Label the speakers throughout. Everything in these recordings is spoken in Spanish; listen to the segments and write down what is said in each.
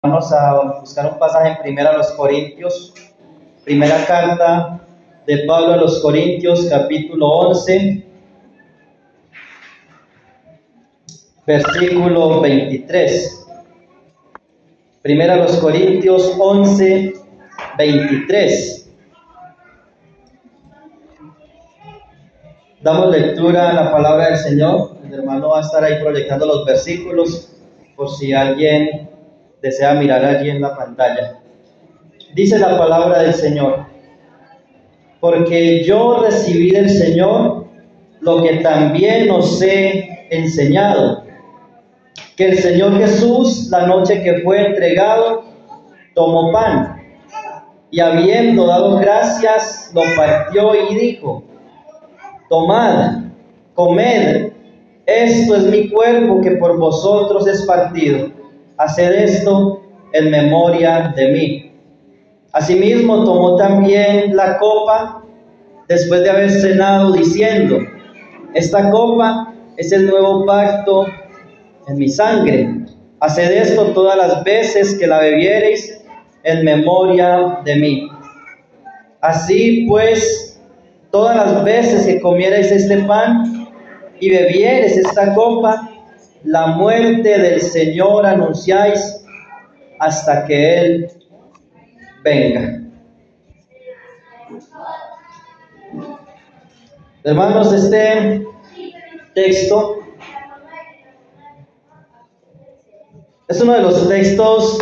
Speaker 1: Vamos a buscar un pasaje en Primera a los Corintios, primera carta de Pablo a los Corintios, capítulo 11, versículo 23. Primera a los Corintios 11, 23. Damos lectura a la palabra del Señor. El hermano va a estar ahí proyectando los versículos por si alguien desea mirar allí en la pantalla. Dice la palabra del Señor: porque yo recibí del Señor lo que también os he enseñado, que el Señor Jesús, la noche que fue entregado, tomó pan, y habiendo dado gracias, lo partió y dijo: tomad, comed, esto es mi cuerpo que por vosotros es partido. Haced esto en memoria de mí. Asimismo tomó también la copa después de haber cenado, diciendo: esta copa es el nuevo pacto en mi sangre. Haced esto todas las veces que la bebiereis en memoria de mí. Así pues, todas las veces que comiereis este pan y bebiereis esta copa, la muerte del Señor anunciáis hasta que Él venga. Hermanos, este texto es uno de los textos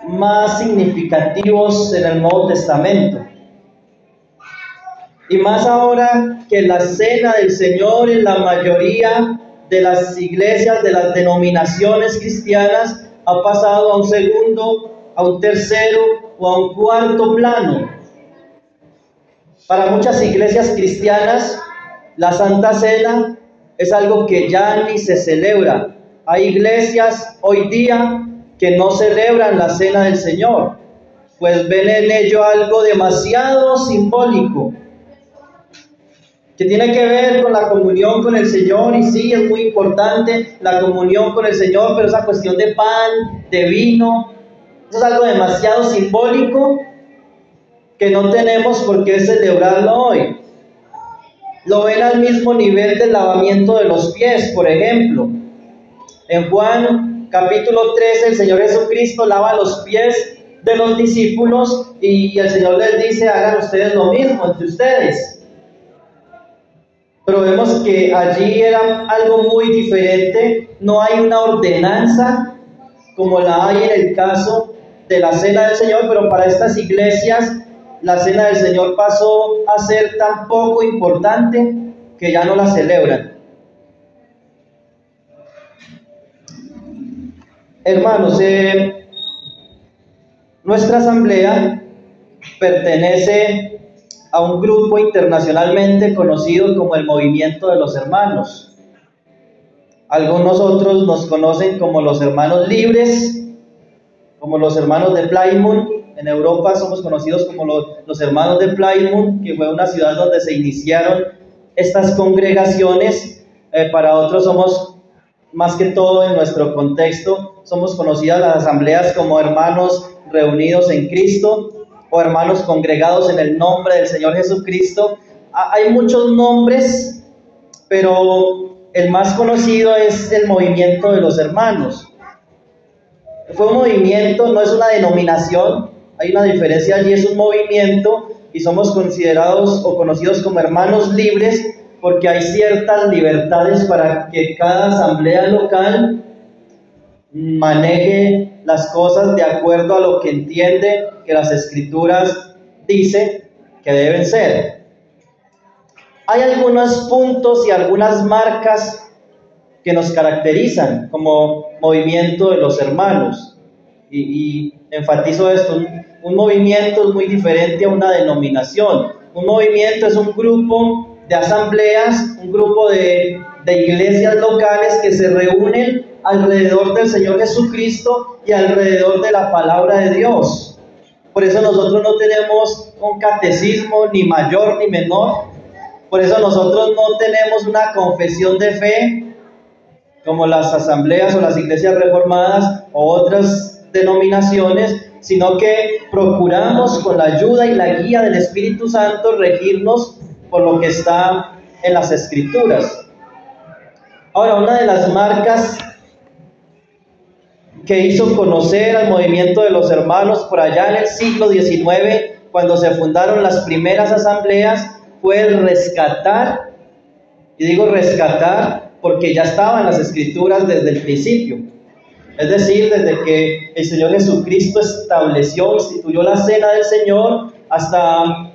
Speaker 1: más significativos en el Nuevo Testamento. Y más ahora que la cena del Señor en la mayoría de las iglesias, de las denominaciones cristianas, ha pasado a un segundo, a un tercero o a un cuarto plano. Para muchas iglesias cristianas, la Santa Cena es algo que ya ni se celebra. Hay iglesias hoy día que no celebran la Cena del Señor, pues ven en ello algo demasiado simbólico, que tiene que ver con la comunión con el Señor. Y sí, es muy importante la comunión con el Señor, pero esa cuestión de pan, de vino, eso es algo demasiado simbólico que no tenemos por qué celebrarlo hoy. Lo ven al mismo nivel del lavamiento de los pies, por ejemplo. En Juan capítulo 13, el Señor Jesucristo lava los pies de los discípulos y el Señor les dice: hagan ustedes lo mismo entre ustedes. Pero vemos que allí era algo muy diferente. No hay una ordenanza como la hay en el caso de la Cena del Señor, pero para estas iglesias la Cena del Señor pasó a ser tan poco importante que ya no la celebran. Hermanos, nuestra asamblea pertenece a un grupo internacionalmente conocido como el Movimiento de los Hermanos. Algunos otros nos conocen como los Hermanos Libres, como los Hermanos de Plymouth. En Europa somos conocidos como los Hermanos de Plymouth, que fue una ciudad donde se iniciaron estas congregaciones. Para otros somos, más que todo en nuestro contexto, somos conocidas las asambleas como Hermanos Reunidos en Cristo, o hermanos congregados en el nombre del Señor Jesucristo. Hay muchos nombres, pero el más conocido es el Movimiento de los Hermanos. Fue un movimiento, no es una denominación, hay una diferencia allí, es un movimiento, y somos considerados o conocidos como hermanos libres porque hay ciertas libertades para que cada asamblea local maneje las cosas de acuerdo a lo que entiende que las Escrituras dicen que deben ser. Hay algunos puntos y algunas marcas que nos caracterizan como movimiento de los hermanos, y enfatizo esto: un movimiento es muy diferente a una denominación. Un movimiento es un grupo de asambleas, un grupo de iglesias locales que se reúnen alrededor del Señor Jesucristo y alrededor de la palabra de Dios. Por eso nosotros no tenemos un catecismo ni mayor ni menor. Por eso nosotros no tenemos una confesión de fe como las asambleas o las iglesias reformadas o otras denominaciones, sino que procuramos con la ayuda y la guía del Espíritu Santo regirnos por lo que está en las Escrituras. Ahora, una de las marcas que hizo conocer al movimiento de los hermanos por allá en el siglo XIX, cuando se fundaron las primeras asambleas, fue el rescatar, y digo rescatar porque ya estaba en las Escrituras desde el principio. Es decir, desde que el Señor Jesucristo estableció, instituyó la Cena del Señor, hasta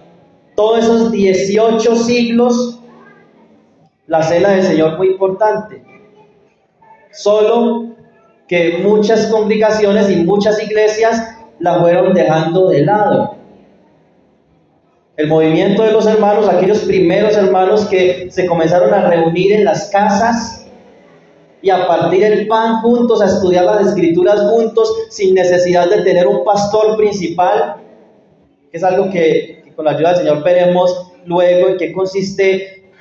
Speaker 1: todos esos 18 siglos, la Cena del Señor fue importante. Solo que muchas congregaciones y muchas iglesias la fueron dejando de lado. El movimiento de los hermanos, aquellos primeros hermanos que se comenzaron a reunir en las casas y a partir el pan juntos, a estudiar las Escrituras juntos, sin necesidad de tener un pastor principal, que es algo que con la ayuda del Señor veremos luego en qué consiste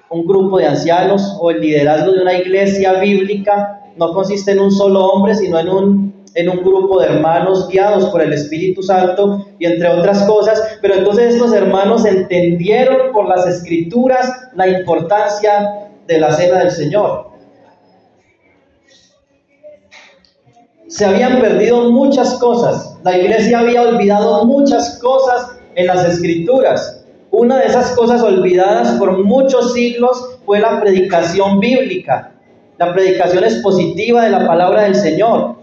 Speaker 1: un grupo de ancianos o el liderazgo de una iglesia bíblica. No consiste en un solo hombre, sino en un grupo de hermanos guiados por el Espíritu Santo y entre otras cosas. Pero entonces estos hermanos entendieron por las Escrituras la importancia de la Cena del Señor. Se habían perdido muchas cosas. La iglesia había olvidado muchas cosas en las Escrituras. Una de esas cosas olvidadas por muchos siglos fue la predicación bíblica, la predicación expositiva de la palabra del Señor.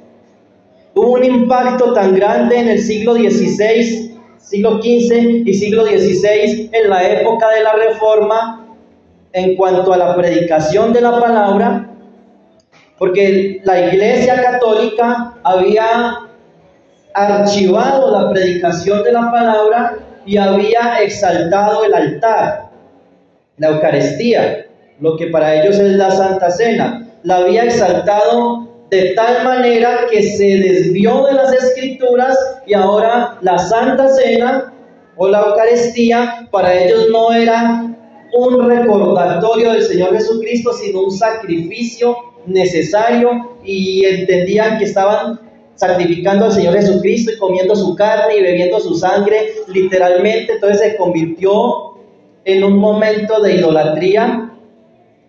Speaker 1: Hubo un impacto tan grande en el siglo XVI, siglo XV y siglo XVI, en la época de la Reforma, en cuanto a la predicación de la palabra, porque la Iglesia Católica había archivado la predicación de la palabra y había exaltado el altar, la Eucaristía, lo que para ellos es la Santa Cena. La había exaltado de tal manera que se desvió de las Escrituras y ahora la Santa Cena o la Eucaristía para ellos no era un recordatorio del Señor Jesucristo, sino un sacrificio necesario, y entendían que estaban sacrificando al Señor Jesucristo y comiendo su carne y bebiendo su sangre literalmente. Entonces se convirtió en un momento de idolatría,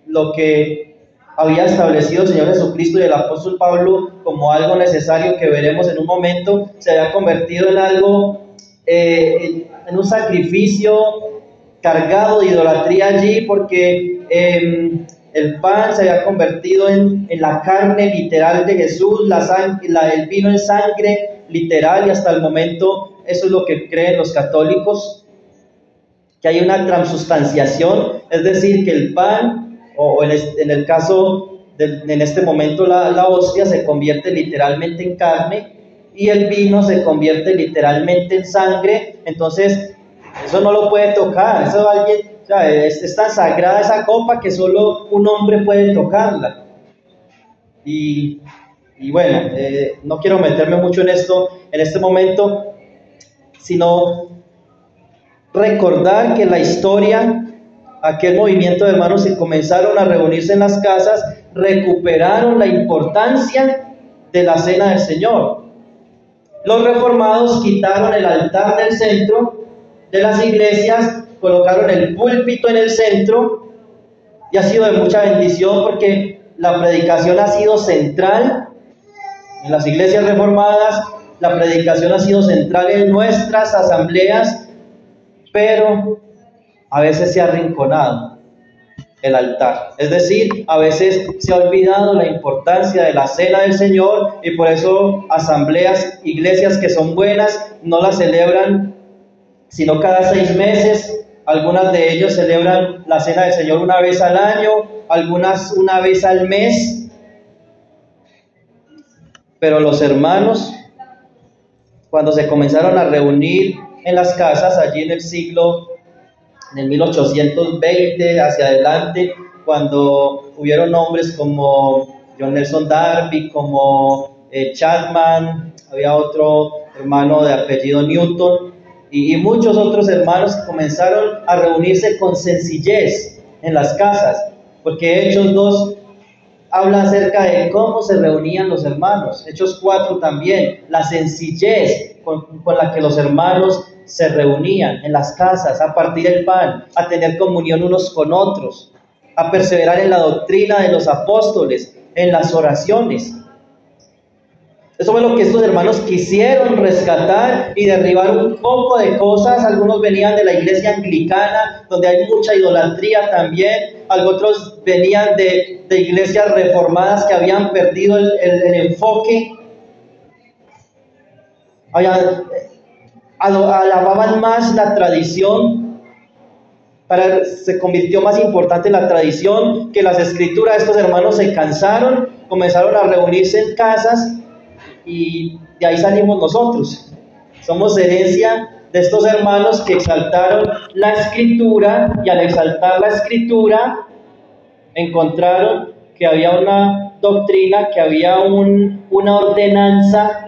Speaker 1: lo que había establecido el Señor Jesucristo y el apóstol Pablo como algo necesario que veremos en un momento. Se había convertido en algo, en un sacrificio cargado de idolatría allí, porque el pan se había convertido en la carne literal de Jesús, el vino en sangre literal, y hasta el momento eso es lo que creen los católicos, que hay una transustanciación, es decir, que el pan, o en el caso, en este momento la hostia se convierte literalmente en carne, y el vino se convierte literalmente en sangre. Entonces eso no lo puede tocar, eso alguien... O sea, es tan sagrada esa copa que solo un hombre puede tocarla. Y bueno, no quiero meterme mucho en esto en este momento, sino recordar que en la historia, aquel movimiento de hermanos que comenzaron a reunirse en las casas, recuperaron la importancia de la Cena del Señor. Los reformados quitaron el altar del centro de las iglesias, colocaron el púlpito en el centro, y ha sido de mucha bendición porque la predicación ha sido central en las iglesias reformadas, la predicación ha sido central en nuestras asambleas, pero a veces se ha arrinconado el altar, es decir, a veces se ha olvidado la importancia de la Cena del Señor, y por eso asambleas, iglesias que son buenas, no la celebran sino cada 6 meses. Algunas de ellos celebran la Cena del Señor una vez al año, algunas una vez al mes. Pero los hermanos, cuando se comenzaron a reunir en las casas, allí en el 1820 hacia adelante, cuando hubieron hombres como John Nelson Darby, como Chapman, había otro hermano de apellido Newton, y muchos otros hermanos comenzaron a reunirse con sencillez en las casas, porque Hechos 2 habla acerca de cómo se reunían los hermanos. Hechos 4 también, la sencillez con la que los hermanos se reunían en las casas, a partir el pan, a tener comunión unos con otros, a perseverar en la doctrina de los apóstoles, en las oraciones. Eso fue lo que estos hermanos quisieron rescatar y derribar un poco de cosas. Algunos venían de la iglesia anglicana, donde hay mucha idolatría también. Otros venían de iglesias reformadas que habían perdido el enfoque. Alababan más la tradición. Se convirtió más importante la tradición que las escrituras. Estos hermanos se cansaron, comenzaron a reunirse en casas. Y de ahí salimos nosotros. Somos herencia de estos hermanos que exaltaron la escritura, y al exaltar la escritura encontraron que había una doctrina, que había una ordenanza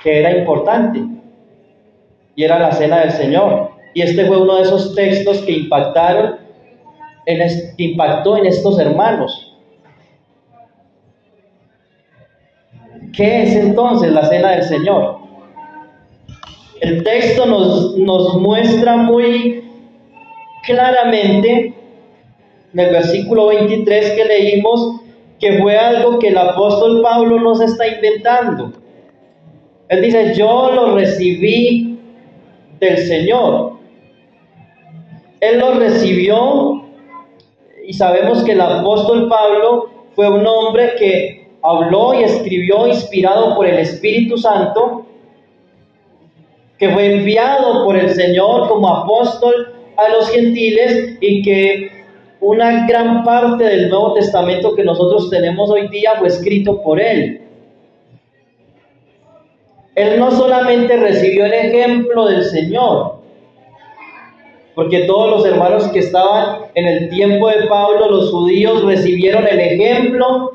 Speaker 1: que era importante, y era la cena del Señor. Y este fue uno de esos textos que impactó en estos hermanos. ¿Qué es entonces la cena del Señor? El texto nos muestra muy claramente en el versículo 23 que leímos, que fue algo que el apóstol Pablo no se está inventando. Él dice: yo lo recibí del Señor. Él lo recibió, y sabemos que el apóstol Pablo fue un hombre que habló y escribió inspirado por el Espíritu Santo, que fue enviado por el Señor como apóstol a los gentiles, y que una gran parte del Nuevo Testamento que nosotros tenemos hoy día fue escrito por él. Él no solamente recibió el ejemplo del Señor, porque todos los hermanos que estaban en el tiempo de Pablo, los judíos, recibieron el ejemplo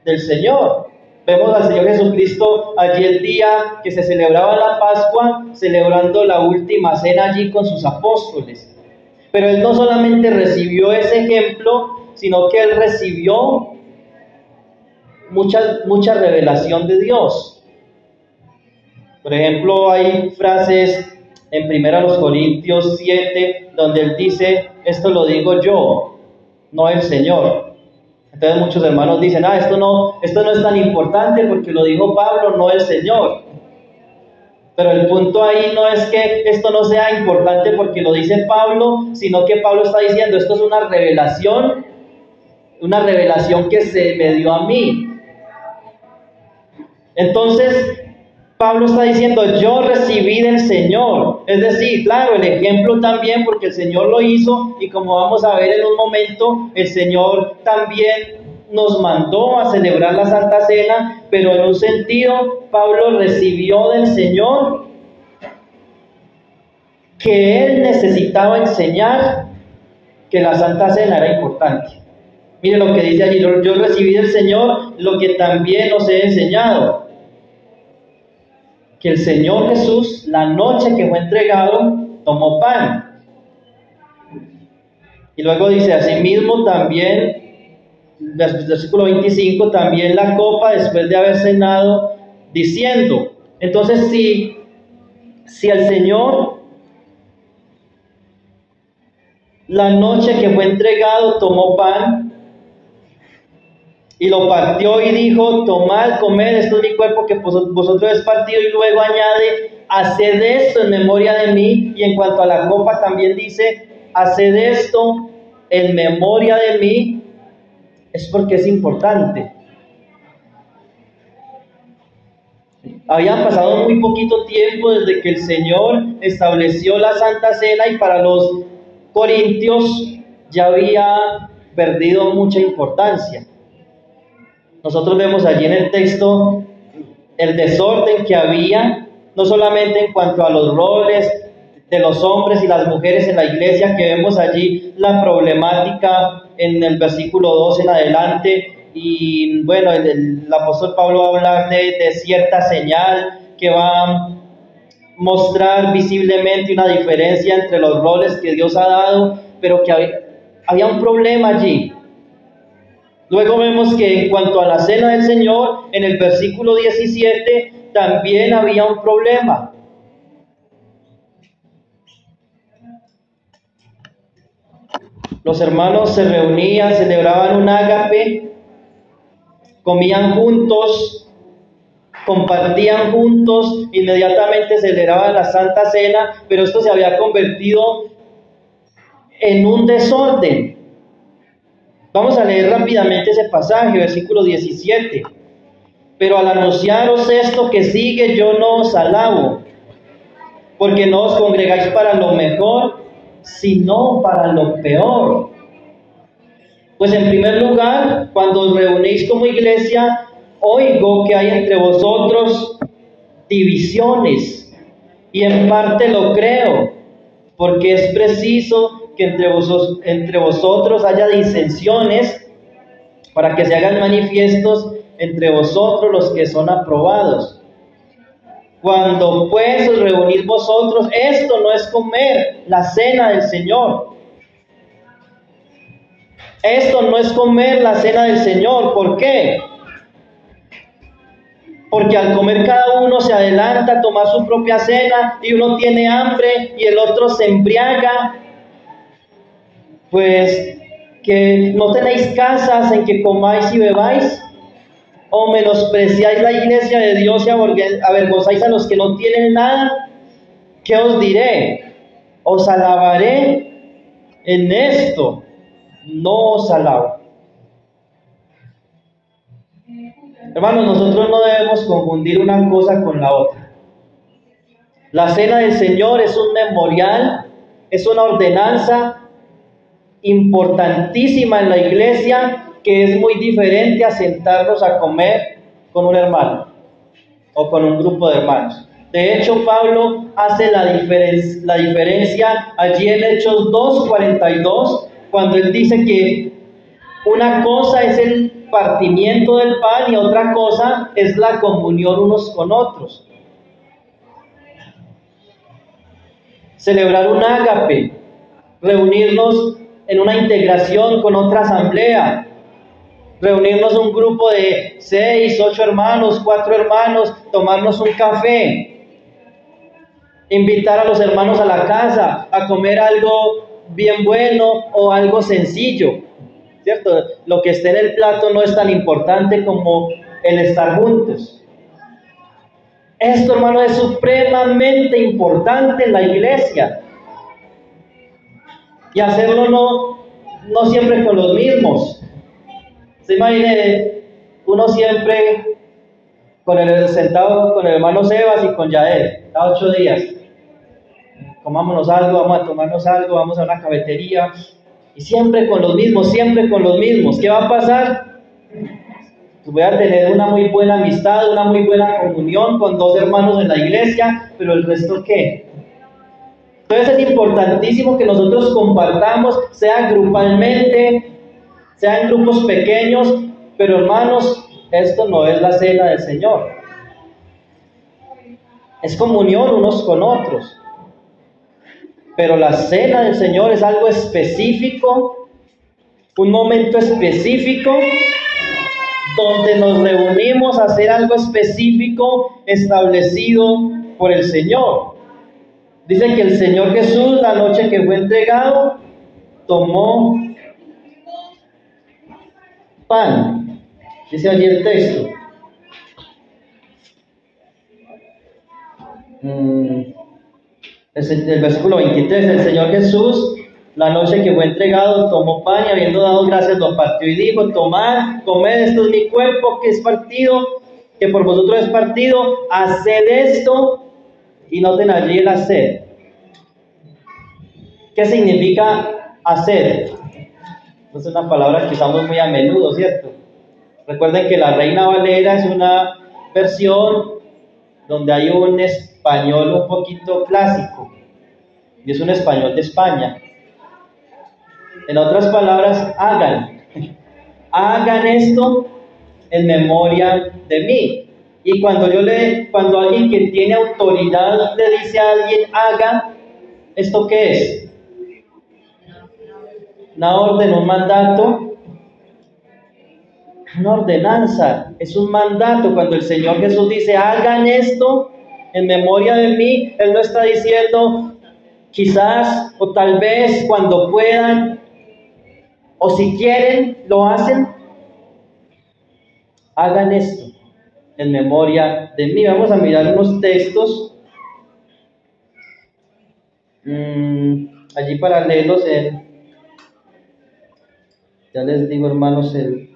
Speaker 1: del Señor. Vemos al Señor Jesucristo allí el día que se celebraba la Pascua, celebrando la última cena allí con sus apóstoles. Pero Él no solamente recibió ese ejemplo, sino que Él recibió mucha revelación de Dios. Por ejemplo, hay frases en 1 Corintios 7, donde Él dice: esto lo digo yo, no el Señor. Entonces muchos hermanos dicen: esto no es tan importante porque lo dijo Pablo, no el Señor. Pero el punto ahí no es que esto no sea importante porque lo dice Pablo, sino que Pablo está diciendo: esto es una revelación que se me dio a mí. Entonces Pablo está diciendo: yo recibí del Señor. Es decir, claro, el ejemplo también, porque el Señor lo hizo, y como vamos a ver en un momento, el Señor también nos mandó a celebrar la Santa Cena, pero en un sentido, Pablo recibió del Señor que él necesitaba enseñar que la Santa Cena era importante. Mire lo que dice allí: yo recibí del Señor lo que también os he enseñado, que el Señor Jesús, la noche que fue entregado, tomó pan. Y luego dice: asimismo también, versículo 25, también la copa después de haber cenado, diciendo. Entonces, si el Señor, la noche que fue entregado, tomó pan y lo partió y dijo: tomad, comed, esto es mi cuerpo que vosotros es partido, y luego añade: haced esto en memoria de mí. Y en cuanto a la copa también dice: haced esto en memoria de mí. Es porque es importante. Había pasado muy poquito tiempo desde que el Señor estableció la Santa Cena, y para los corintios ya había perdido mucha importancia. Nosotros vemos allí en el texto el desorden que había, no solamente en cuanto a los roles de los hombres y las mujeres en la iglesia, que vemos allí la problemática en el versículo 2 en adelante. Y bueno, el apóstol Pablo va a hablar de cierta señal que va a mostrar visiblemente una diferencia entre los roles que Dios ha dado, pero que había un problema allí. Luego vemos que en cuanto a la cena del Señor, en el versículo 17, también había un problema. Los hermanos se reunían, celebraban un ágape, comían juntos, compartían juntos, inmediatamente celebraban la Santa Cena, pero esto se había convertido en un desorden. Vamos a leer rápidamente ese pasaje, versículo 17. Pero al anunciaros esto que sigue, yo no os alabo, porque no os congregáis para lo mejor, sino para lo peor. Pues en primer lugar, cuando os reunís como iglesia, oigo que hay entre vosotros divisiones, y en parte lo creo, porque es preciso que entre vosotros haya disensiones, para que se hagan manifiestos entre vosotros los que son aprobados. Cuando pues os reunís vosotros, esto no es comer la cena del Señor. Esto no es comer la cena del Señor. ¿Por qué? Porque al comer cada uno se adelanta a tomar su propia cena, y uno tiene hambre y el otro se embriaga. Pues que no tenéis casas en que comáis y bebáis, o menospreciáis la iglesia de Dios y avergonzáis a los que no tienen nada. ¿Qué os diré? Os alabaré en esto, no os alabo. Hermanos, nosotros no debemos confundir una cosa con la otra. La cena del Señor es un memorial, es una ordenanza importantísima en la iglesia, que es muy diferente a sentarnos a comer con un hermano o con un grupo de hermanos. De hecho, Pablo hace la diferencia allí en Hechos 2:42, cuando él dice que una cosa es el partimiento del pan y otra cosa es la comunión unos con otros. Celebrar un ágape, reunirnos en una integración con otra asamblea, reunirnos un grupo de 6, 8 hermanos, 4 hermanos, tomarnos un café, invitar a los hermanos a la casa a comer algo bien bueno o algo sencillo, ¿cierto? Lo que esté en el plato no es tan importante como el estar juntos. Esto, hermano, es supremamente importante en la iglesia. Y hacerlo no siempre con los mismos. Se imagine uno siempre sentado con el hermano Sebas y con Yael, cada 8 días. Comámonos algo, vamos a tomarnos algo, vamos a una cafetería. Y siempre con los mismos, siempre con los mismos. ¿Qué va a pasar? Pues voy a tener una muy buena amistad, una muy buena comunión con 2 hermanos en la iglesia, pero el resto, ¿qué? Entonces es importantísimo que nosotros compartamos, sea grupalmente, sea en grupos pequeños, pero hermanos, esto no es la cena del Señor. Es comunión unos con otros. Pero la cena del Señor es algo específico, un momento específico, donde nos reunimos a hacer algo específico establecido por el Señor. Dice que el Señor Jesús, la noche que fue entregado, tomó pan. Dice allí el texto. El versículo 23, el Señor Jesús, la noche que fue entregado, tomó pan y habiendo dado gracias, lo partió y dijo: tomad, comed, esto es mi cuerpo que es partido, que por vosotros es partido, haced esto. Y noten allí el hacer. ¿Qué significa hacer? No es una palabra que usamos muy a menudo, ¿cierto? Recuerden que la Reina Valera es una versión donde hay un español un poquito clásico, y es un español de España. En otras palabras, hagan esto en memoria de mí. Y cuando alguien que tiene autoridad le dice a alguien haga, ¿esto qué es? Una orden, un mandato. una ordenanza, es un mandato. Cuando el Señor Jesús dice, hagan esto en memoria de mí, Él no está diciendo quizás o tal vez cuando puedan o si quieren lo hacen. Hagan esto en memoria de mí. Vamos a mirar unos textos allí paralelos ya les digo, hermanos, el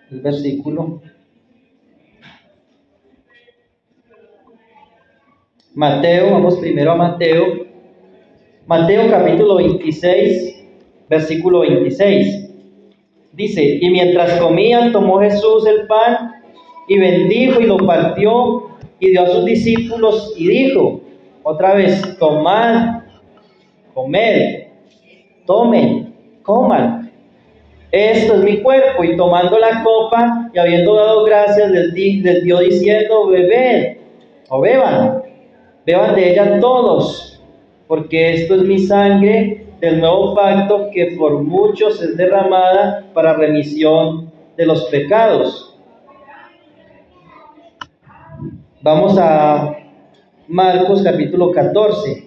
Speaker 1: versículo. Mateo, vamos primero a Mateo. Mateo capítulo 26, versículo 26. Dice, y mientras comían, tomó Jesús el pan y bendijo y lo partió y dio a sus discípulos y dijo, otra vez, tomad, comed, tomen, coman. Esto es mi cuerpo. Y tomando la copa y habiendo dado gracias, les dio diciendo, bebed o beban de ella todos, porque esto es mi sangre del nuevo pacto que por muchos es derramada para remisión de los pecados. Vamos a Marcos capítulo 14.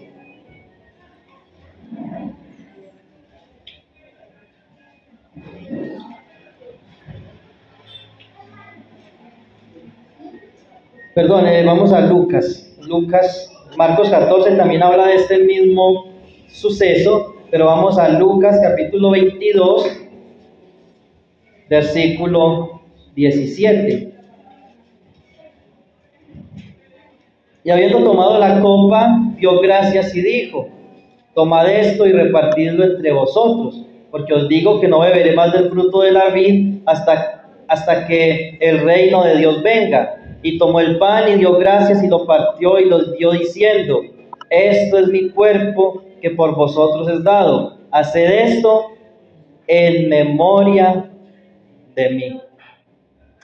Speaker 1: Perdón, vamos a Lucas. Marcos 14 también habla de este mismo suceso, pero vamos a Lucas capítulo 22, versículo 17. Y habiendo tomado la copa, dio gracias y dijo, tomad esto y repartidlo entre vosotros, porque os digo que no beberé más del fruto de la vid hasta que el reino de Dios venga. Y tomó el pan y dio gracias y lo partió y los dio diciendo, esto es mi cuerpo que por vosotros es dado. Haced esto en memoria de mí.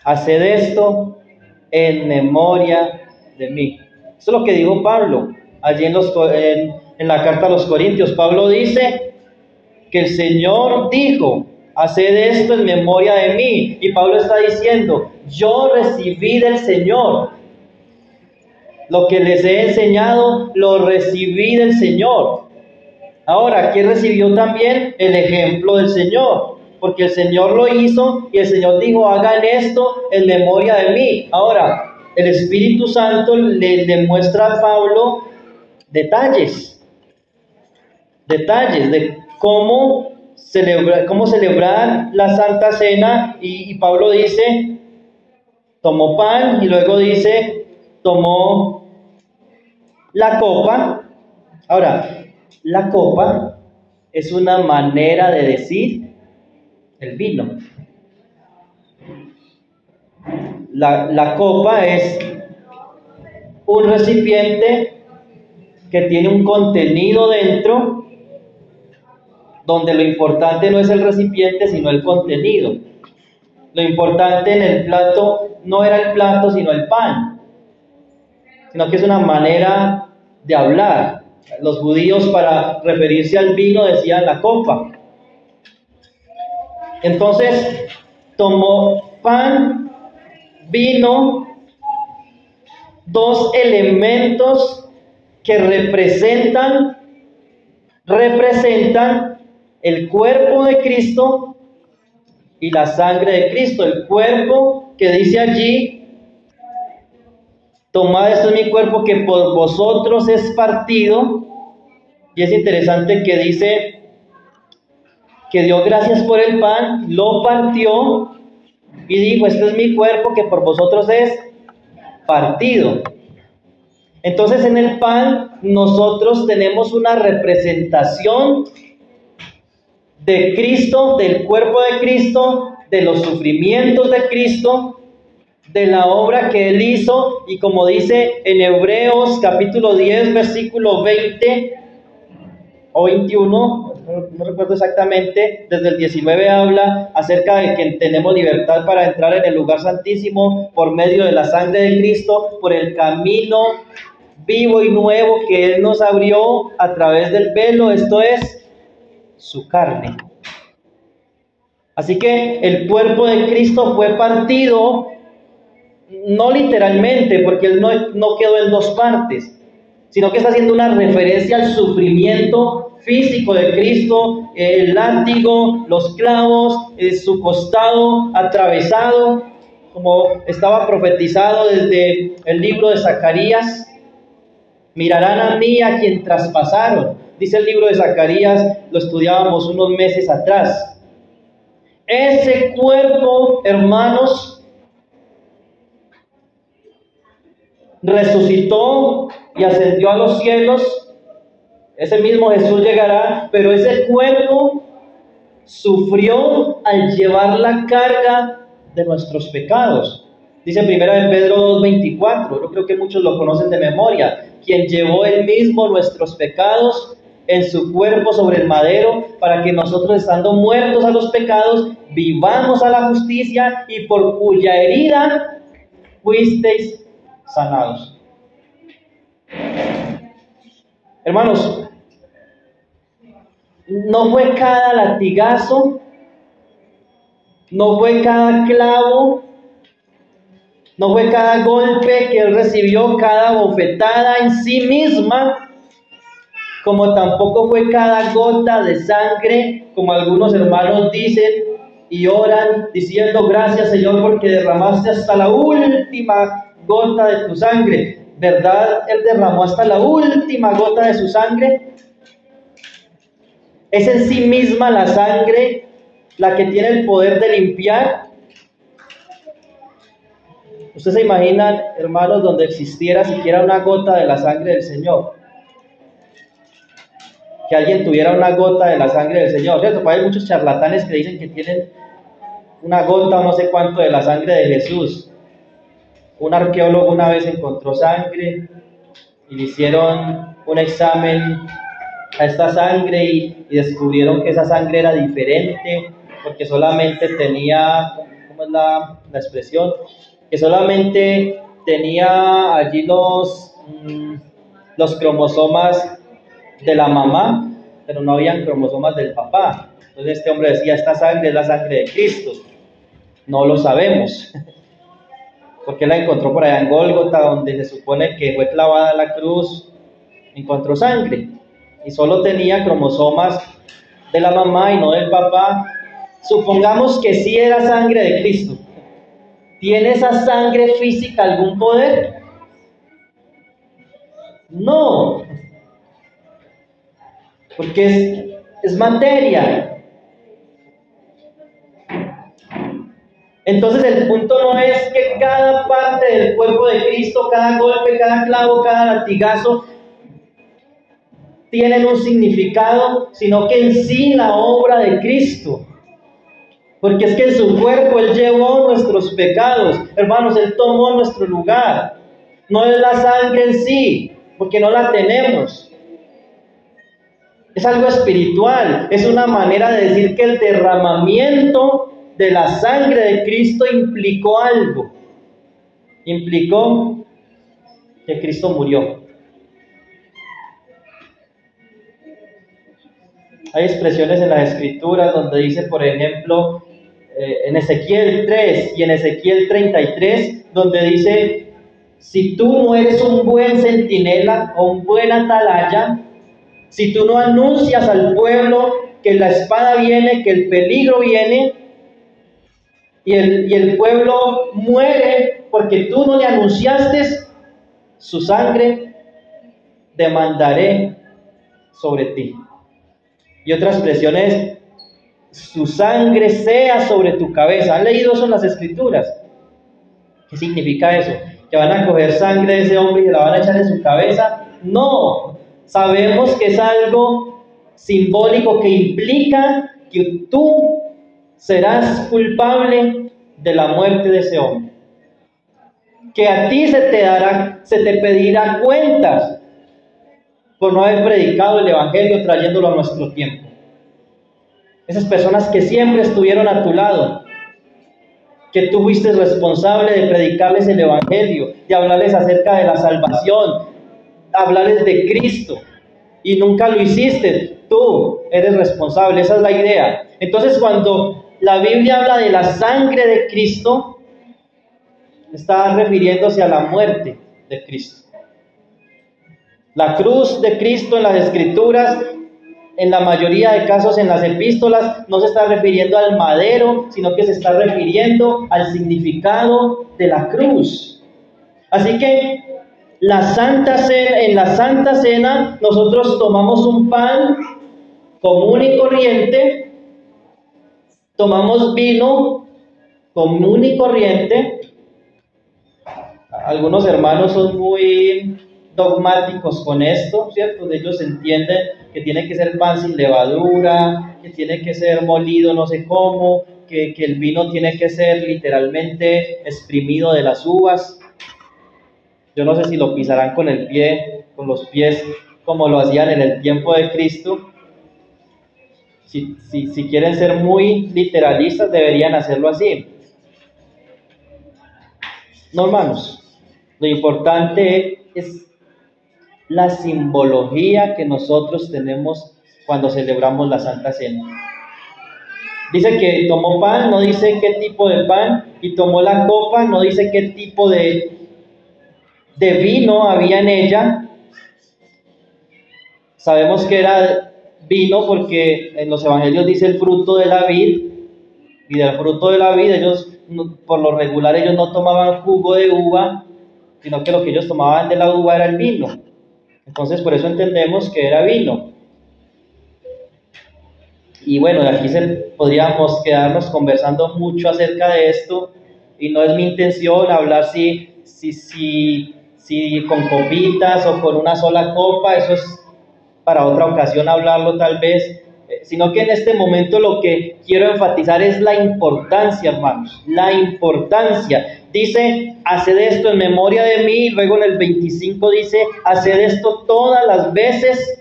Speaker 1: Haced esto en memoria de mí. Eso es lo que dijo Pablo allí en la carta a los Corintios. Pablo dice que el Señor dijo, haced esto en memoria de mí. Y Pablo está diciendo, yo recibí del Señor. Lo que les he enseñado, lo recibí del Señor. Ahora, ¿quién recibió también? El ejemplo del Señor. Porque el Señor lo hizo y el Señor dijo, hagan esto en memoria de mí. Ahora, el Espíritu Santo le muestra a Pablo detalles de cómo celebrar la Santa Cena, y Pablo dice, tomó pan y luego dice, tomó la copa. Ahora, la copa es una manera de decir el vino. La copa es un recipiente que tiene un contenido dentro, donde lo importante no es el recipiente, sino el contenido. Lo importante en el plato no era el plato, sino el pan, sino que es una manera de hablar. Los judíos, para referirse al vino, decían la copa. Entonces, tomó pan, vino, dos elementos que representan el cuerpo de Cristo y la sangre de Cristo. El cuerpo que dice allí, tomad, esto es mi cuerpo que por vosotros es partido. Y es interesante que dice que dio gracias por el pan, lo partió y dijo, este es mi cuerpo que por vosotros es partido. Entonces en el pan nosotros tenemos una representación de Cristo, del cuerpo de Cristo, de los sufrimientos de Cristo, de la obra que Él hizo, y como dice en Hebreos capítulo 10, versículo 20 o 21, no recuerdo exactamente, desde el 19 habla acerca de que tenemos libertad para entrar en el lugar santísimo por medio de la sangre de Cristo, por el camino vivo y nuevo que Él nos abrió a través del velo, esto es su carne. Así que el cuerpo de Cristo fue partido, no literalmente, porque Él no quedó en dos partes, sino que está haciendo una referencia al sufrimiento físico de Cristo, el látigo, los clavos, su costado atravesado, como estaba profetizado desde el libro de Zacarías. Mirarán a mí a quien traspasaron, dice el libro de Zacarías, lo estudiábamos unos meses atrás. Ese cuerpo, hermanos, resucitó y ascendió a los cielos. Ese mismo Jesús llegará, pero ese cuerpo sufrió al llevar la carga de nuestros pecados. Dice 1 Pedro 2:24, yo creo que muchos lo conocen de memoria, quien llevó él mismo nuestros pecados en su cuerpo sobre el madero, para que nosotros, estando muertos a los pecados, vivamos a la justicia, y por cuya herida fuisteis sanados. Hermanos, no fue cada latigazo, no fue cada clavo, no fue cada golpe que él recibió, cada bofetada en sí misma, como tampoco fue cada gota de sangre, como algunos hermanos dicen y oran diciendo: gracias, Señor, porque derramaste hasta la última gota de tu sangre. ¿Verdad? Él derramó hasta la última gota de su sangre. ¿Es en sí misma la sangre la que tiene el poder de limpiar? ¿Ustedes se imaginan, hermanos, donde existiera siquiera una gota de la sangre del Señor? Que alguien tuviera una gota de la sangre del Señor, ¿cierto? Pues hay muchos charlatanes que dicen que tienen una gota o no sé cuánto de la sangre de Jesús. Un arqueólogo una vez encontró sangre y le hicieron un examen a esta sangre y descubrieron que esa sangre era diferente, porque solamente tenía, ¿cómo es la expresión? Que solamente tenía allí los cromosomas de la mamá, pero no habían cromosomas del papá. Entonces este hombre decía: esta sangre es la sangre de Cristo. No lo sabemos, porque la encontró por allá en Gólgota, donde se supone que fue clavada en la cruz. Encontró sangre y solo tenía cromosomas de la mamá y no del papá. Supongamos que sí era sangre de Cristo. ¿Tiene esa sangre física algún poder? No, porque es materia. Entonces el punto no es que cada parte del cuerpo de Cristo, cada golpe, cada clavo, cada latigazo tienen un significado, sino que en sí la obra de Cristo. Porque es que en su cuerpo Él llevó nuestros pecados. Hermanos, Él tomó nuestro lugar. No es la sangre en sí, porque no la tenemos. Es algo espiritual. Es una manera de decir que el derramamiento de la sangre de Cristo implicó algo. Implicó que Cristo murió. Hay expresiones en las Escrituras donde dice, por ejemplo, en Ezequiel 3 y en Ezequiel 33, donde dice: si tú no eres un buen centinela o un buen atalaya, si tú no anuncias al pueblo que la espada viene, que el peligro viene, y el pueblo muere porque tú no le anunciaste, su sangre demandaré sobre ti. Y otra expresión es: su sangre sea sobre tu cabeza. ¿Han leído eso en las Escrituras? ¿Qué significa eso? ¿Que van a coger sangre de ese hombre y se la van a echar en su cabeza? No, sabemos que es algo simbólico que implica que tú serás culpable de la muerte de ese hombre. Que a ti se te pedirá cuentas por no haber predicado el Evangelio trayéndolo a nuestro tiempo. Esas personas que siempre estuvieron a tu lado, que tú fuiste responsable de predicarles el Evangelio, de hablarles acerca de la salvación, hablarles de Cristo, y nunca lo hiciste, tú eres responsable. Esa es la idea. Entonces, cuando la Biblia habla de la sangre de Cristo, está refiriéndose a la muerte de Cristo. La cruz de Cristo en las Escrituras, en la mayoría de casos en las epístolas, no se está refiriendo al madero, sino que se está refiriendo al significado de la cruz. Así que en la Santa Cena, nosotros tomamos un pan común y corriente, tomamos vino común y corriente. Algunos hermanos son muy dogmáticos con esto, ¿cierto? Ellos entienden que tiene que ser pan sin levadura, que tiene que ser molido no sé cómo, que el vino tiene que ser literalmente exprimido de las uvas. Yo no sé si lo pisarán con el pie, con los pies, como lo hacían en el tiempo de Cristo. Si quieren ser muy literalistas, deberían hacerlo así. No, hermanos, lo importante es la simbología que nosotros tenemos cuando celebramos la Santa Cena. Dice que tomó pan, no dice qué tipo de pan, y tomó la copa, no dice qué tipo de vino había en ella. Sabemos que era vino porque en los evangelios dice el fruto de la vid, y del fruto de la vid ellos, por lo regular, ellos no tomaban jugo de uva, sino que lo que ellos tomaban de la uva era el vino. Entonces por eso entendemos que era vino. Y bueno, de aquí podríamos quedarnos conversando mucho acerca de esto, y no es mi intención hablar si con copitas o con una sola copa, eso es para otra ocasión hablarlo tal vez, sino que en este momento lo que quiero enfatizar es la importancia, hermanos, la importancia. Dice, haced esto en memoria de mí, y luego en el 25 dice, haced esto todas las veces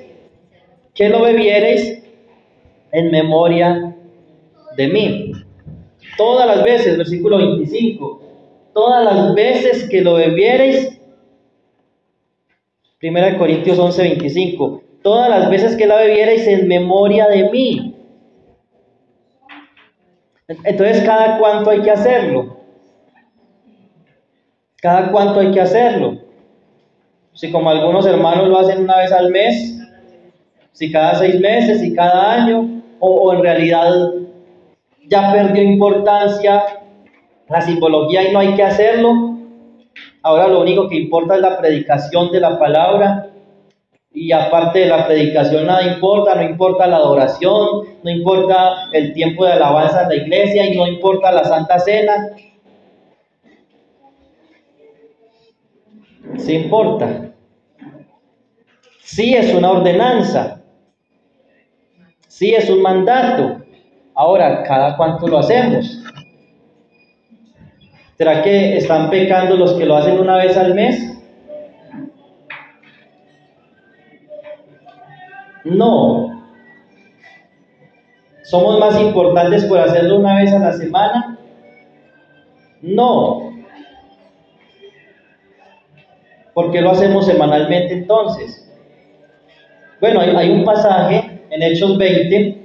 Speaker 1: que lo bebiereis en memoria de mí. Todas las veces, versículo 25, todas las veces que lo bebiereis, 1 Corintios 11, 25, todas las veces que la bebiereis en memoria de mí. Entonces, ¿cada cuánto hay que hacerlo? ¿Cada cuánto hay que hacerlo? Si como algunos hermanos lo hacen una vez al mes, si cada 6 meses, si cada año, o en realidad ya perdió importancia la simbología y no hay que hacerlo. Ahora lo único que importa es la predicación de la palabra, y aparte de la predicación nada importa, no importa la adoración, no importa el tiempo de alabanza en la iglesia, y no importa la Santa Cena. Sí importa. Sí es una ordenanza, sí es un mandato. Ahora, ¿cada cuánto lo hacemos? ¿Será que están pecando los que lo hacen una vez al mes? No. ¿Somos más importantes por hacerlo una vez a la semana? No. ¿Por qué lo hacemos semanalmente entonces? Bueno, hay un pasaje en Hechos 20,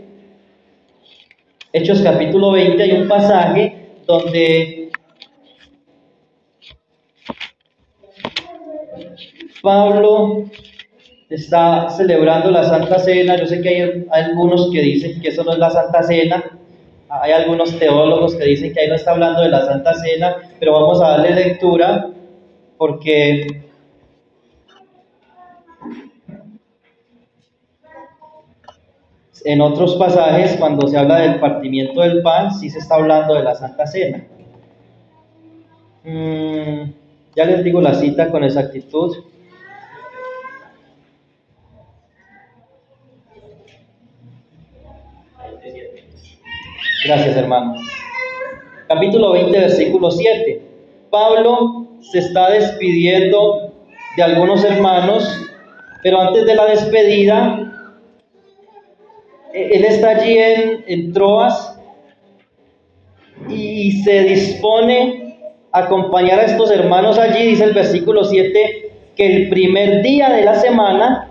Speaker 1: Hechos capítulo 20, hay un pasaje donde Pablo está celebrando la Santa Cena. Yo sé que hay algunos que dicen que eso no es la Santa Cena, hay algunos teólogos que dicen que ahí no está hablando de la Santa Cena, pero vamos a darle lectura porque en otros pasajes, cuando se habla del partimiento del pan, sí se está hablando de la Santa Cena. Ya les digo la cita con exactitud. Gracias, hermano. Capítulo 20, versículo 7. Pablo se está despidiendo de algunos hermanos, pero antes de la despedida, él está allí en Troas y se dispone a acompañar a estos hermanos allí. Dice el versículo 7 que el primer día de la semana,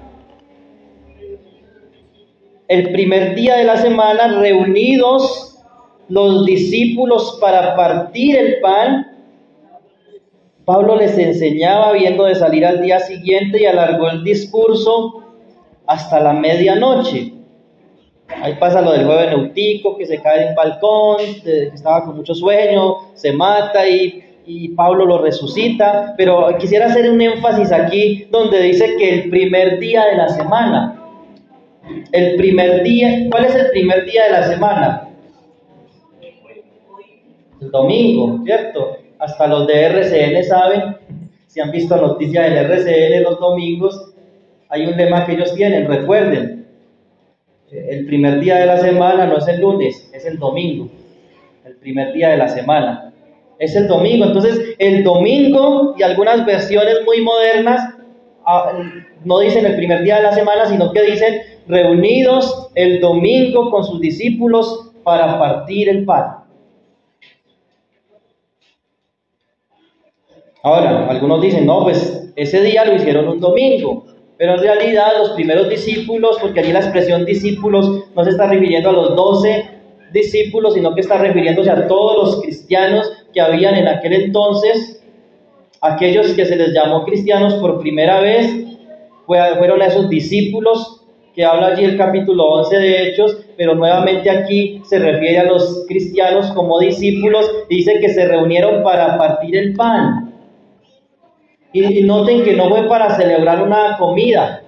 Speaker 1: reunidos los discípulos para partir el pan, Pablo les enseñaba habiendo de salir al día siguiente y alargó el discurso hasta la medianoche. Ahí pasa lo del joven Eutico que se cae de un balcón, que estaba con mucho sueño, se mata y Pablo lo resucita. Pero quisiera hacer un énfasis aquí donde dice que el primer día de la semana. El primer día, ¿cuál es el primer día de la semana? El domingo, ¿cierto? Hasta los de RCN saben, si han visto noticias del RCN los domingos, hay un lema que ellos tienen, recuerden, el primer día de la semana no es el lunes, es el domingo. El primer día de la semana es el domingo. Entonces, el domingo, y algunas versiones muy modernas no dicen el primer día de la semana, sino que dicen reunidos el domingo con sus discípulos para partir el pan. Ahora, algunos dicen, no, pues ese día lo hicieron un domingo. Pero en realidad los primeros discípulos, porque allí la expresión discípulos no se está refiriendo a los 12 discípulos, sino que está refiriéndose a todos los cristianos que habían en aquel entonces, aquellos que se les llamó cristianos por primera vez, fueron esos discípulos que habla allí el capítulo 11 de Hechos, pero nuevamente aquí se refiere a los cristianos como discípulos, dice que se reunieron para partir el pan. Y noten que no fue para celebrar una comida,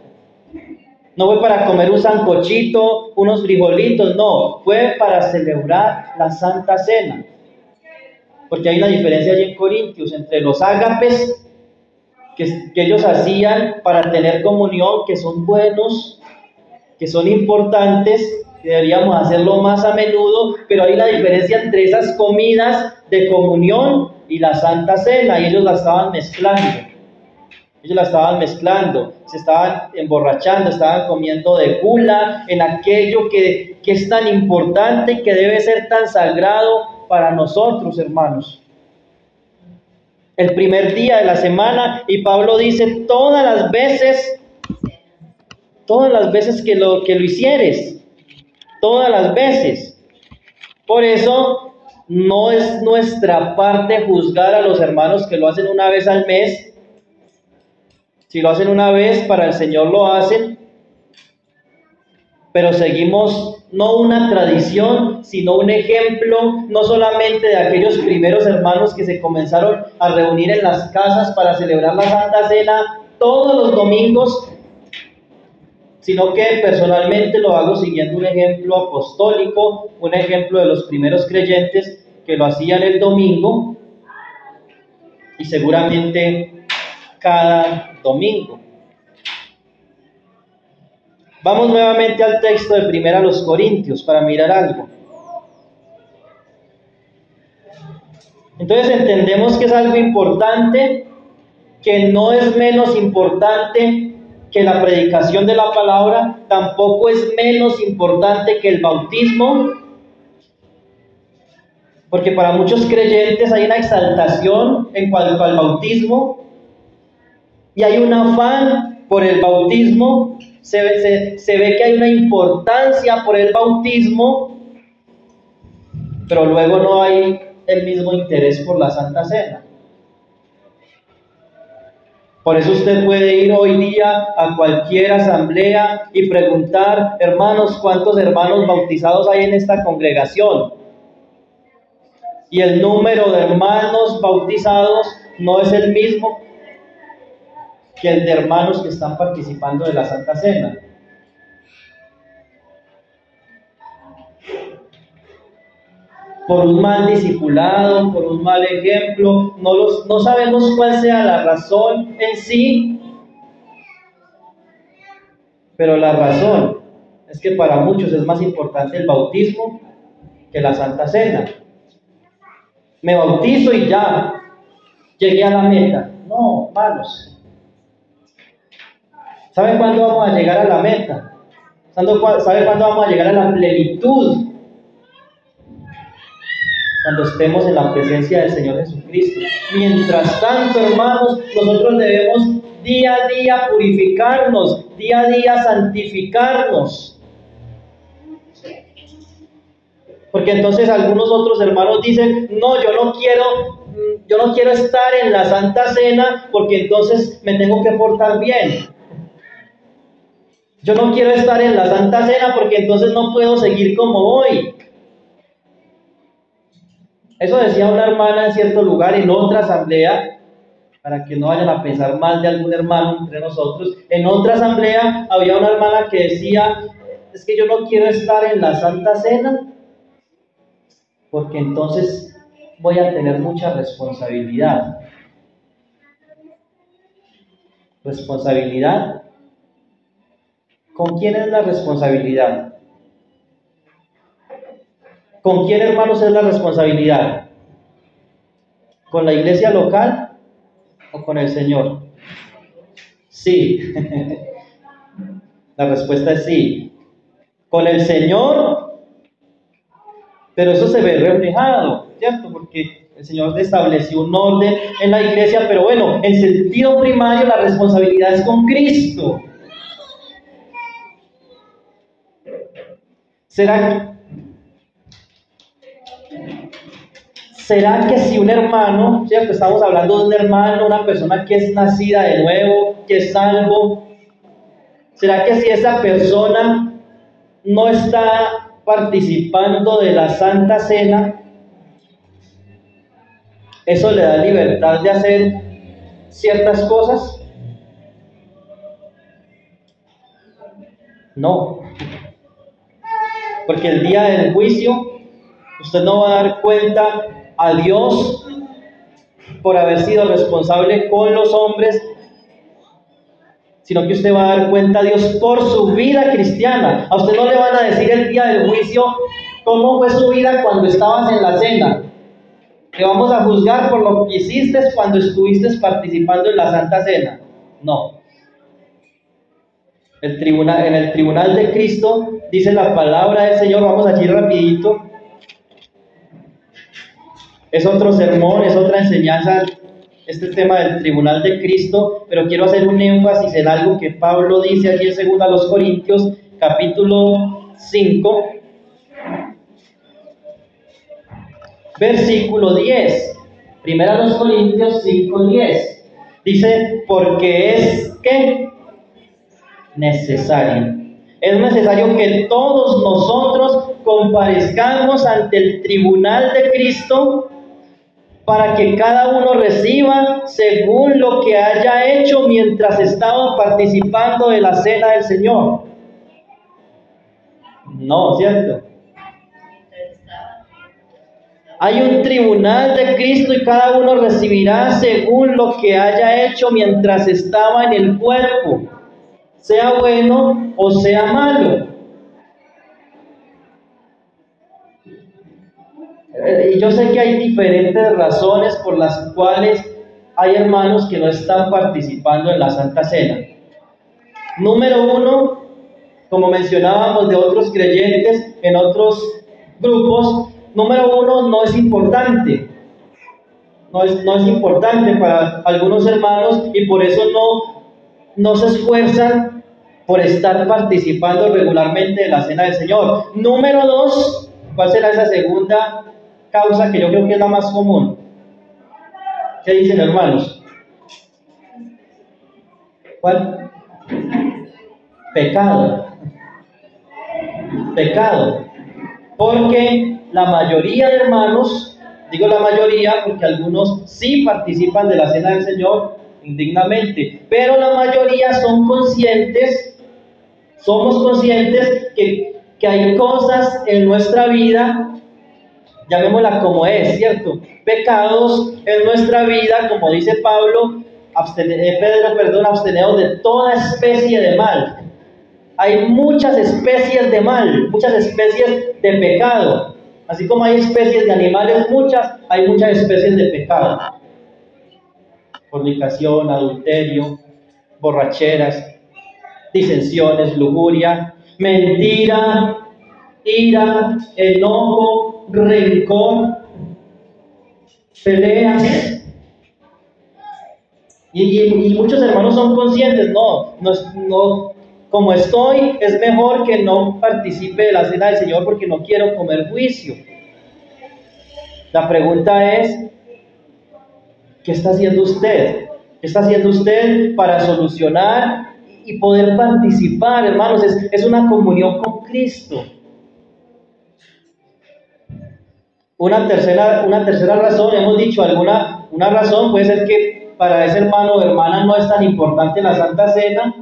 Speaker 1: no fue para comer un sancochito, unos frijolitos, no, fue para celebrar la Santa Cena. Porque hay una diferencia allí en Corintios entre los ágapes que ellos hacían para tener comunión, que son buenos, que son importantes, que deberíamos hacerlo más a menudo, pero hay una diferencia entre esas comidas de comunión y la Santa Cena, y ellos la estaban mezclando. Ellos la estaban mezclando, se estaban emborrachando, estaban comiendo de gula en aquello que es tan importante, que debe ser tan sagrado para nosotros, hermanos. El primer día de la semana, y Pablo dice todas las veces que lo hicieres, todas las veces. Por eso no es nuestra parte juzgar a los hermanos que lo hacen una vez al mes. Si lo hacen una vez, para el Señor lo hacen, pero seguimos no una tradición, sino un ejemplo, no solamente de aquellos primeros hermanos que se comenzaron a reunir en las casas para celebrar la Santa Cena todos los domingos, sino que personalmente lo hago siguiendo un ejemplo apostólico, un ejemplo de los primeros creyentes que lo hacían el domingo, y seguramente cada domingo. Vamos nuevamente al texto de 1 Corintios para mirar algo. Entonces entendemos que es algo importante, que no es menos importante que la predicación de la palabra, tampoco es menos importante que el bautismo, porque para muchos creyentes hay una exaltación en cuanto al bautismo, y hay un afán por el bautismo, se ve que hay una importancia por el bautismo, pero luego no hay el mismo interés por la Santa Cena. Por eso usted puede ir hoy día a cualquier asamblea y preguntar, hermanos, ¿cuántos hermanos bautizados hay en esta congregación? Y el número de hermanos bautizados no es el mismo que el de hermanos que están participando de la Santa Cena. Por un mal discipulado, por un mal ejemplo, no sabemos cuál sea la razón en sí, pero la razón es que para muchos es más importante el bautismo que la Santa Cena. Me bautizo y ya llegué a la meta. No, hermanos. ¿Sabe cuándo vamos a llegar a la meta? ¿Sabe cuándo vamos a llegar a la plenitud? Cuando estemos en la presencia del Señor Jesucristo. Mientras tanto, hermanos, nosotros debemos día a día purificarnos, día a día santificarnos. Porque entonces algunos otros hermanos dicen, no, yo no quiero estar en la Santa Cena porque entonces me tengo que portar bien. Yo no quiero estar en la Santa Cena porque entonces no puedo seguir como voy. Eso decía una hermana en cierto lugar, en otra asamblea, para que no vayan a pensar mal de algún hermano entre nosotros. En otra asamblea había una hermana que decía, es que yo no quiero estar en la Santa Cena porque entonces voy a tener mucha responsabilidad. ¿Responsabilidad? ¿Con quién es la responsabilidad? ¿Con quién, hermanos, es la responsabilidad? ¿Con la iglesia local o con el Señor? Sí. La respuesta es sí. Con el Señor, pero eso se ve reflejado, ¿cierto? Porque el Señor estableció un orden en la iglesia, pero bueno, en sentido primario la responsabilidad es con Cristo. ¿Será que si un hermano, ¿cierto? Estamos hablando de un hermano, una persona que es nacida de nuevo, que es salvo, ¿será que si esa persona no está participando de la Santa Cena, eso le da libertad de hacer ciertas cosas? No. Porque el día del juicio, usted no va a dar cuenta a Dios por haber sido responsable con los hombres, sino que usted va a dar cuenta a Dios por su vida cristiana. A usted no le van a decir el día del juicio cómo fue su vida cuando estabas en la cena. Te vamos a juzgar por lo que hiciste cuando estuviste participando en la Santa Cena. No. En el tribunal de Cristo dice la palabra del Señor. Vamos allí rapidito. Es otro sermón, es otra enseñanza, este tema del tribunal de Cristo, pero quiero hacer un énfasis en algo que Pablo dice allí en 2 Corintios, capítulo 5, versículo 10. 1 Corintios 5, 10. Dice, porque es que necesario. Es necesario que todos nosotros comparezcamos ante el tribunal de Cristo para que cada uno reciba según lo que haya hecho mientras estaba participando de la cena del Señor. No, ¿cierto? Hay un tribunal de Cristo y cada uno recibirá según lo que haya hecho mientras estaba en el cuerpo, sea bueno o sea malo. Y yo sé que hay diferentes razones por las cuales hay hermanos que no están participando en la Santa Cena. Número uno, como mencionábamos de otros creyentes en otros grupos, número uno, no es importante. No es importante para algunos hermanos y por eso no se esfuerzan por estar participando regularmente de la Cena del Señor. Número dos, ¿cuál será esa segunda causa que yo creo que es la más común? ¿Qué dicen, hermanos? ¿Cuál? Pecado. Porque la mayoría de hermanos, digo la mayoría porque algunos sí participan de la Cena del Señor indignamente, pero la mayoría somos conscientes que hay cosas en nuestra vida, llamémosla como es, ¿cierto? Pecados en nuestra vida, como dice Pedro, absteneos de toda especie de mal. Hay muchas especies de mal, muchas especies de pecado. Así como hay especies de animales, hay muchas especies de pecado. Fornicación, adulterio, borracheras, disensiones, lujuria, mentira, ira, enojo, rencor, peleas. Y muchos hermanos son conscientes, no como estoy, es mejor que no participe de la cena del Señor porque no quiero comer juicio. La pregunta es, ¿qué está haciendo usted? ¿Qué está haciendo usted para solucionar y poder participar, hermanos? Es una comunión con Cristo. Una tercera razón, hemos dicho una razón puede ser que para ese hermano o hermana no es tan importante la Santa Cena.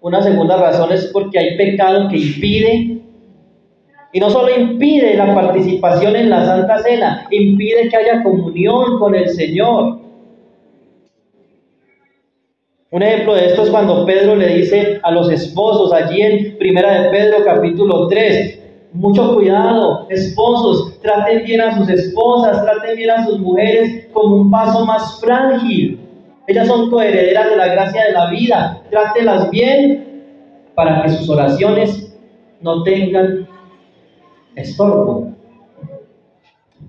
Speaker 1: Una segunda razón es porque hay pecado que impide, y no solo impide la participación en la Santa Cena, impide que haya comunión con el Señor. Un ejemplo de esto es cuando Pedro le dice a los esposos, allí en 1 de Pedro capítulo 3, mucho cuidado, esposos, traten bien a sus esposas, traten bien a sus mujeres como un vaso más frágil. Ellas son coherederas de la gracia de la vida, trátelas bien para que sus oraciones no tengan estorbo.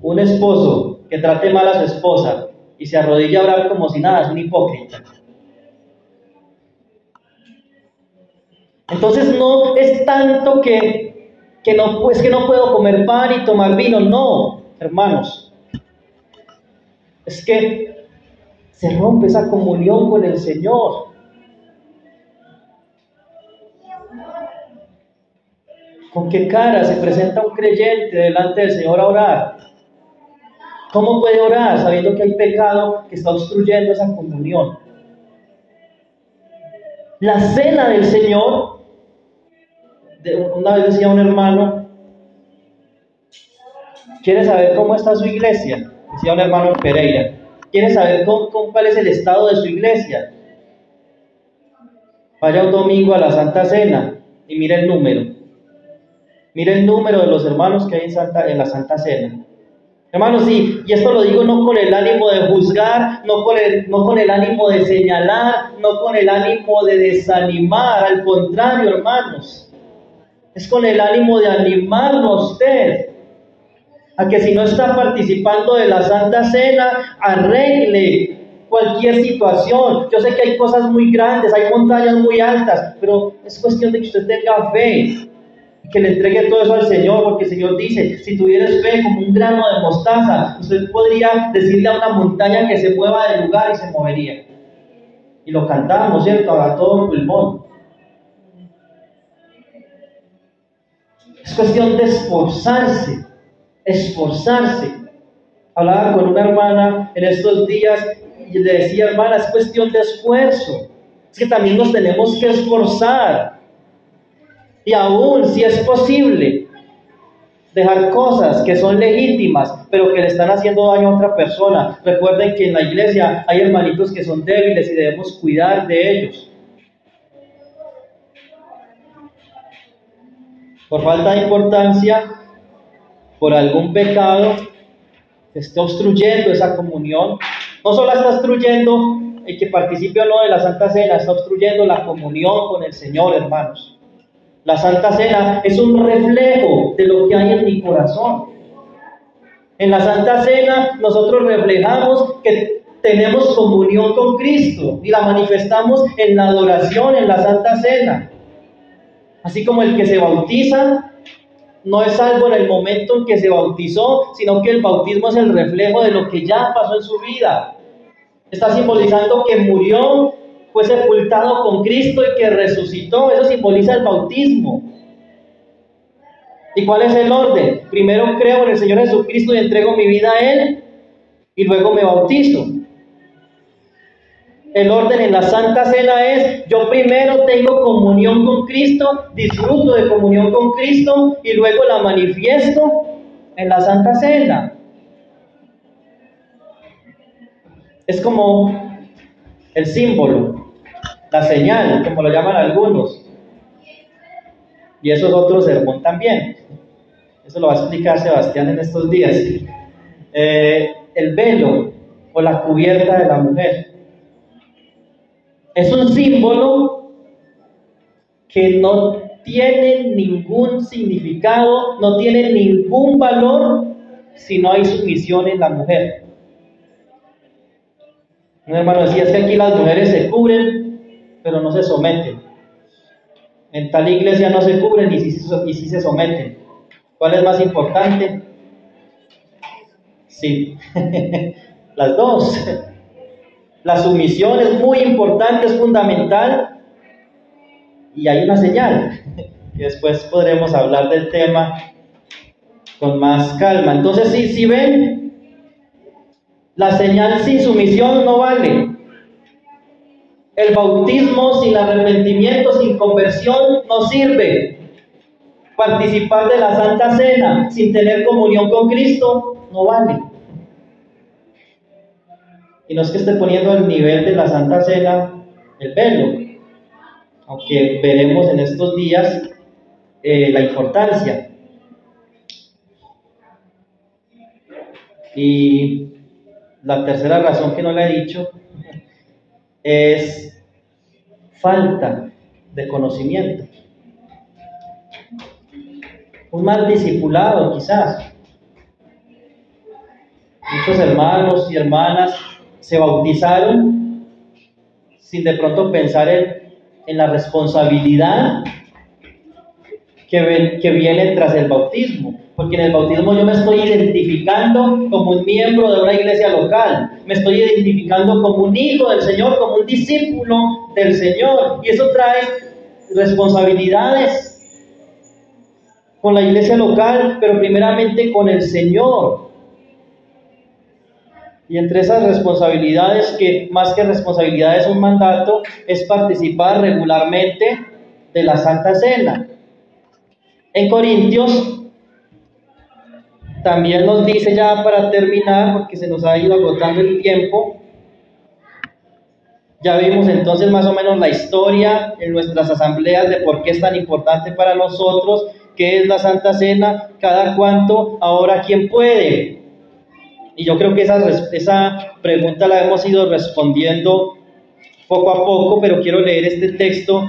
Speaker 1: Un esposo que trate mal a su esposa y se arrodilla a orar como si nada es un hipócrita. Entonces no es tanto que no puedo comer pan y tomar vino, no, hermanos. Es que se rompe esa comunión con el Señor. ¿Con qué cara se presenta un creyente delante del Señor a orar? ¿Cómo puede orar sabiendo que hay pecado que está obstruyendo esa comunión? La cena del Señor, una vez decía un hermano, ¿quiere saber cómo está su iglesia? Decía un hermano en Pereira, ¿quiere saber cuál es el estado de su iglesia? Vaya un domingo a la Santa Cena y mire el número. Mire el número de los hermanos que hay en la Santa Cena. Hermanos, y esto lo digo no con el ánimo de juzgar, no con el ánimo de señalar, no con el ánimo de desanimar, al contrario, hermanos, es con el ánimo de animarlo a usted, a que si no está participando de la Santa Cena, arregle cualquier situación. Yo sé que hay cosas muy grandes, hay montañas muy altas, pero es cuestión de que usted tenga fe, que le entregue todo eso al Señor, porque el Señor dice, si tuvieras fe como un grano de mostaza, usted podría decirle a una montaña que se mueva del lugar y se movería. Y lo cantamos, ¿cierto? A todo pulmón. Es cuestión de esforzarse. Hablaba con una hermana en estos días y le decía, hermana, es cuestión de esfuerzo. Es que también nos tenemos que esforzar. Y aún si es posible dejar cosas que son legítimas, pero que le están haciendo daño a otra persona. Recuerden que en la iglesia hay hermanitos que son débiles y debemos cuidar de ellos. Por falta de importancia, por algún pecado que esté obstruyendo esa comunión, no solo está obstruyendo el que participe o no de la Santa Cena, está obstruyendo la comunión con el Señor, hermanos. La Santa Cena es un reflejo de lo que hay en mi corazón. En la Santa Cena nosotros reflejamos que tenemos comunión con Cristo y la manifestamos en la adoración, en la Santa Cena. Así como el que se bautiza no es salvo en el momento en que se bautizó, sino que el bautismo es el reflejo de lo que ya pasó en su vida. Está simbolizando que murió, fue sepultado con Cristo y que resucitó. Eso simboliza el bautismo. ¿Y cuál es el orden? Primero creo en el Señor Jesucristo y entrego mi vida a Él, y luego me bautizo. El orden en la Santa Cena es, yo primero tengo comunión con Cristo, disfruto de comunión con Cristo, y luego la manifiesto en la Santa Cena. Es como el símbolo, la señal, como lo llaman algunos. Y eso es otro sermón también. Eso lo va a explicar Sebastián en estos días. El velo o la cubierta de la mujer es un símbolo que no tiene ningún significado, no tiene ningún valor si no hay sumisión en la mujer. Un hermano decía, es que aquí las mujeres se cubren, pero no se someten. En tal iglesia no se cubren y sí se someten. ¿Cuál es más importante? Sí, las dos. La sumisión es muy importante, es fundamental, y hay una señal. Y después podremos hablar del tema con más calma. Entonces, si ven, la señal sin sumisión no vale. El bautismo sin arrepentimiento, sin conversión, no sirve. Participar de la Santa Cena sin tener comunión con Cristo no vale. Y no es que esté poniendo al nivel de la Santa Cena el velo, aunque veremos en estos días la importancia. Y la tercera razón que no le he dicho es falta de conocimiento. Un mal discipulado, quizás. Muchos hermanos y hermanas se bautizaron sin de pronto pensar en la responsabilidad que viene tras el bautismo. Porque en el bautismo yo me estoy identificando como un miembro de una iglesia local, me estoy identificando como un hijo del Señor, como un discípulo del Señor, y eso trae responsabilidades con la iglesia local, pero primeramente con el Señor. Y entre esas responsabilidades, que más que responsabilidad es un mandato, es participar regularmente de la Santa Cena. En Corintios también nos dice, ya para terminar, porque se nos ha ido agotando el tiempo, ya vimos entonces más o menos la historia en nuestras asambleas de por qué es tan importante para nosotros, qué es la Santa Cena, cada cuánto, ahora quién puede. Y yo creo que esa pregunta la hemos ido respondiendo poco a poco, pero quiero leer este texto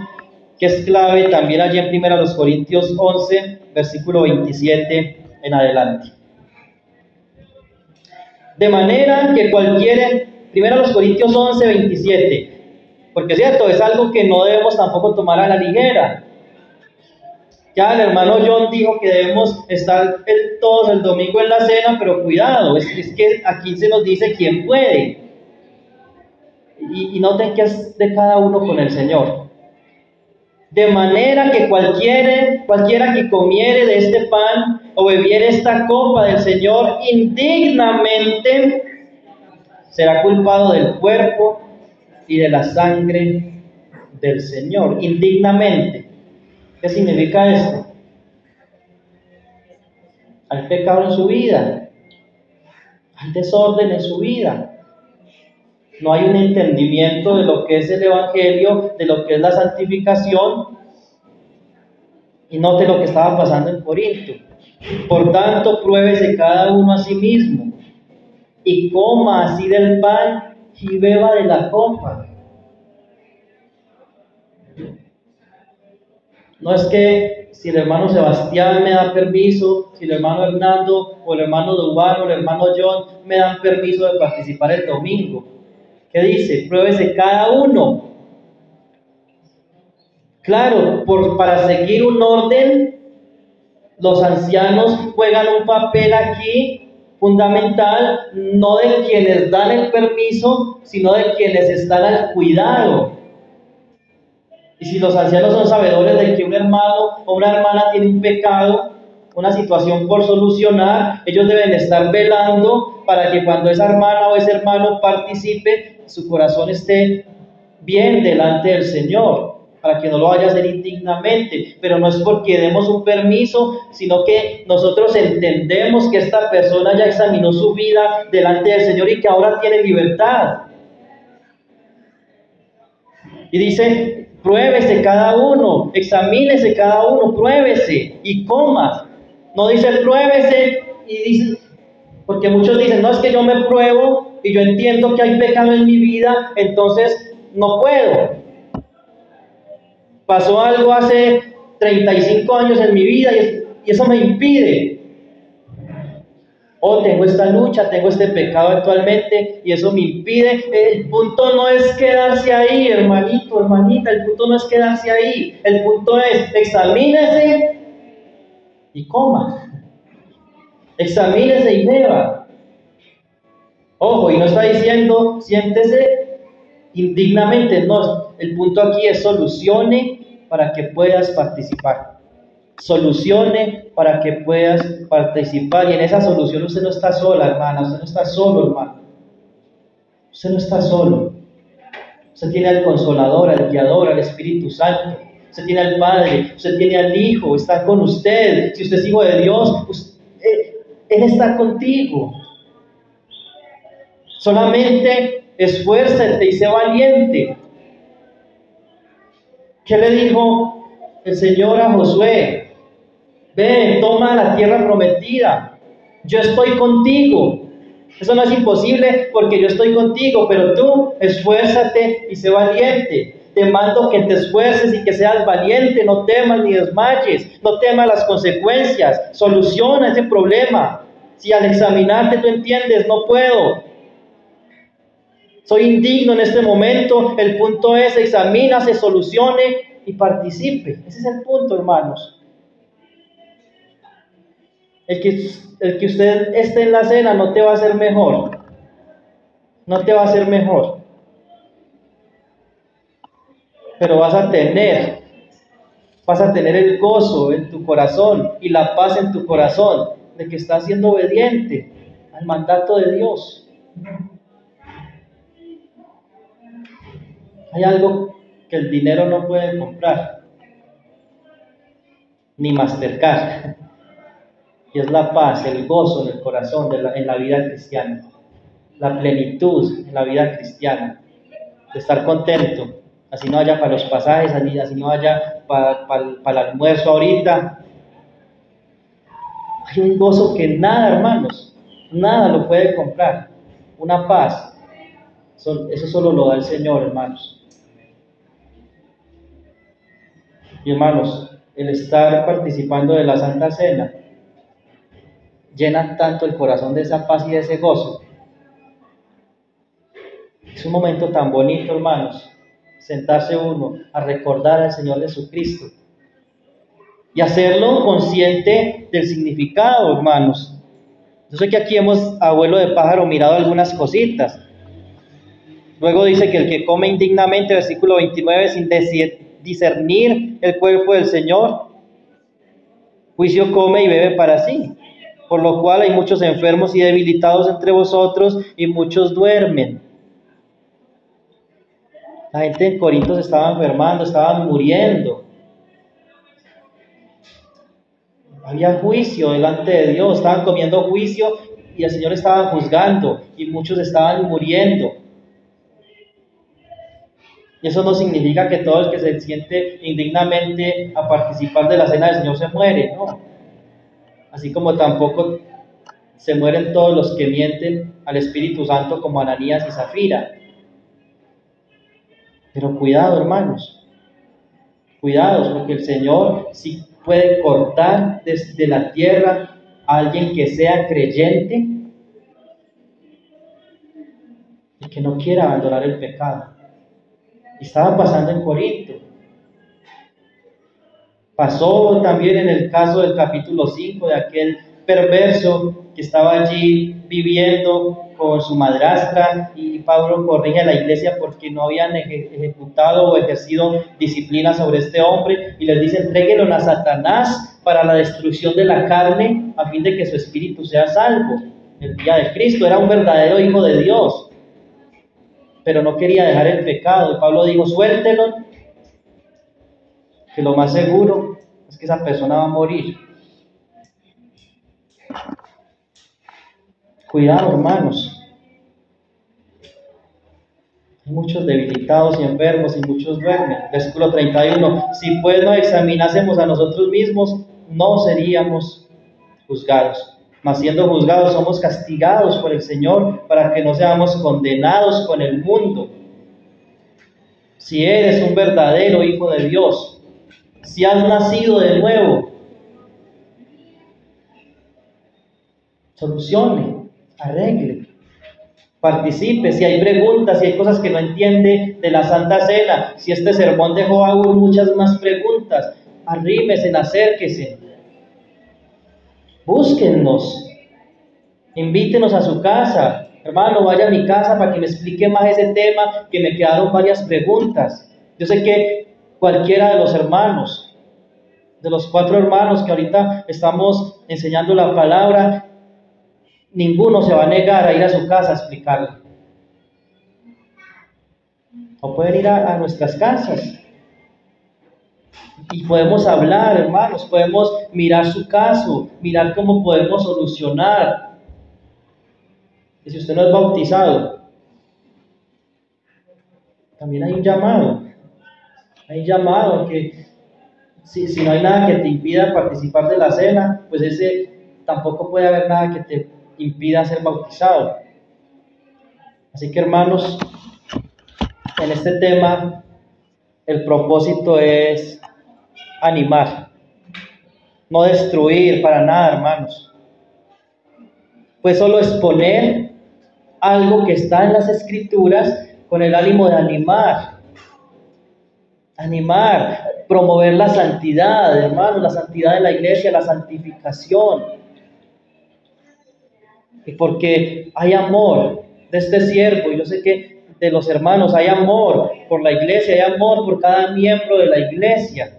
Speaker 1: que es clave también allí en 1 Corintios 11, versículo 27 en adelante. De manera que cualquiera, 1 Corintios 11, 27, porque es cierto, es algo que no debemos tampoco tomar a la ligera. Ya el hermano John dijo que debemos estar todos el domingo en la cena, pero cuidado, es que aquí se nos dice quién puede. Y noten que es de cada uno con el Señor. De manera que cualquiera que comiere de este pan o bebiere esta copa del Señor indignamente, será culpado del cuerpo y de la sangre del Señor. Indignamente. ¿Qué significa esto? Hay pecado en su vida, hay desorden en su vida, no hay un entendimiento de lo que es el Evangelio, de lo que es la santificación, y note lo que estaba pasando en Corinto. Por tanto, pruébese cada uno a sí mismo, y coma así del pan y beba de la copa. No es que si el hermano Sebastián me da permiso, si el hermano Hernando o el hermano Dubán o el hermano John me dan permiso de participar el domingo. ¿Qué dice? Pruébese cada uno. Claro, para seguir un orden, los ancianos juegan un papel aquí fundamental, no de quienes dan el permiso, sino de quienes están al cuidado. Y si los ancianos son sabedores de que un hermano o una hermana tiene un pecado, una situación por solucionar, ellos deben estar velando para que cuando esa hermana o ese hermano participe, su corazón esté bien delante del Señor, para que no lo vaya a hacer indignamente. Pero no es porque demos un permiso, sino que nosotros entendemos que esta persona ya examinó su vida delante del Señor y que ahora tiene libertad. Y dice, pruébese cada uno, examínese cada uno, pruébese y coma. No dice pruébese y dice, porque muchos dicen, no, es que yo me pruebo y yo entiendo que hay pecado en mi vida, entonces no puedo. Pasó algo hace 35 años en mi vida y eso me impide. Oh, tengo esta lucha, tengo este pecado actualmente y eso me impide. El punto no es quedarse ahí, hermanito, hermanita, el punto no es quedarse ahí. El punto es, examínese y coma. Examínese y beba. Ojo, y no está diciendo, siéntese indignamente, no. El punto aquí es solucione para que puedas participar. Solucione para que puedas participar. Y en esa solución usted no está sola, hermana. Usted no está solo, hermano. Usted no está solo. Usted tiene al Consolador, al Guiador, al Espíritu Santo. Usted tiene al Padre. Usted tiene al Hijo. Está con usted. Si usted es hijo de Dios, Él está contigo. Solamente esfuérzate y sé valiente. ¿Qué le dijo el Señor a Josué? Ve, toma la tierra prometida. Yo estoy contigo. Eso no es imposible porque yo estoy contigo, pero tú esfuérzate y sé valiente. Te mando que te esfuerces y que seas valiente. No temas ni desmayes. No temas las consecuencias. Soluciona ese problema. Si al examinarte tú entiendes, no puedo, soy indigno en este momento, el punto es, examina, se solucione y participe. Ese es el punto, hermanos. El que usted esté en la cena no te va a hacer mejor. No te va a hacer mejor. Pero vas a tener el gozo en tu corazón y la paz en tu corazón de que estás siendo obediente al mandato de Dios. Hay algo que el dinero no puede comprar, ni Mastercard, y es la paz, el gozo en el corazón, en la vida cristiana, la plenitud en la vida cristiana, de estar contento, así no vaya para los pasajes, así no vaya para el almuerzo ahorita. Hay un gozo que nada, hermanos, nada lo puede comprar, una paz, eso solo lo da el Señor, hermanos. Y hermanos, el estar participando de la Santa Cena llena tanto el corazón de esa paz y de ese gozo. Es un momento tan bonito, hermanos, sentarse uno a recordar al Señor Jesucristo y hacerlo consciente del significado, hermanos. Yo sé que aquí hemos, abuelo de pájaro, mirado algunas cositas. Luego dice que el que come indignamente, versículo 29, sin discernir el cuerpo del Señor, juicio come y bebe para sí. Por lo cual hay muchos enfermos y debilitados entre vosotros y muchos duermen. La gente en Corinto se estaba enfermando, estaban muriendo. Había juicio delante de Dios, estaban comiendo juicio y el Señor estaba juzgando y muchos estaban muriendo. Y eso no significa que todo el que se siente indignamente a participar de la cena del Señor se muere, no. Así como tampoco se mueren todos los que mienten al Espíritu Santo como Ananías y Zafira. Pero cuidado, hermanos, cuidados, porque el Señor sí puede cortar desde la tierra a alguien que sea creyente y que no quiera abandonar el pecado. Y estaba pasando en Corinto. Pasó también en el caso del capítulo 5 de aquel perverso que estaba allí viviendo con su madrastra, y Pablo corrige a la iglesia porque no habían ejecutado o ejercido disciplina sobre este hombre, y les dice: entréguenlo a Satanás para la destrucción de la carne, a fin de que su espíritu sea salvo el día de Cristo. Era un verdadero hijo de Dios, pero no quería dejar el pecado, y Pablo dijo: suéltelo, que lo más seguro es que esa persona va a morir. Cuidado, hermanos. Hay muchos debilitados y enfermos y muchos duermen. Versículo 31. Si pues nos examinásemos a nosotros mismos, no seríamos juzgados. Mas siendo juzgados, somos castigados por el Señor para que no seamos condenados con el mundo. Si eres un verdadero hijo de Dios, si has nacido de nuevo, Solucione, arregle, participe. Si hay preguntas, si hay cosas que no entiende de la Santa Cena, si este sermón dejó aún muchas más preguntas, arrímese, acérquese, búsquennos, invítenos a su casa. Hermano, vaya a mi casa para que me explique más ese tema, que me quedaron varias preguntas. Yo sé que cualquiera de los hermanos, de los 4 hermanos que ahorita estamos enseñando la palabra, ninguno se va a negar a ir a su casa a explicarle. O pueden ir a nuestras casas y podemos hablar, hermanos, podemos mirar su caso, mirar cómo podemos solucionar. Y si usted no es bautizado, también hay un llamado. Hay un llamado que si no hay nada que te impida participar de la cena, pues tampoco puede haber nada que te impida ser bautizado. Así que, hermanos, en este tema el propósito es animar, no destruir para nada, hermanos. Pues solo exponer algo que está en las Escrituras con el ánimo de animar, promover la santidad, hermanos, la santidad de la iglesia, la santificación. Y porque hay amor de este siervo, y yo sé que de los hermanos hay amor por la iglesia, hay amor por cada miembro de la iglesia.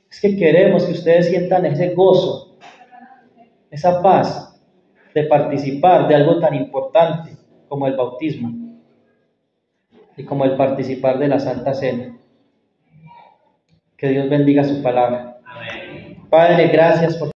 Speaker 1: Es que queremos que ustedes sientan ese gozo, esa paz de participar de algo tan importante como el bautismo y como el participar de la Santa Cena. Que Dios bendiga su palabra. Amén. Padre, gracias por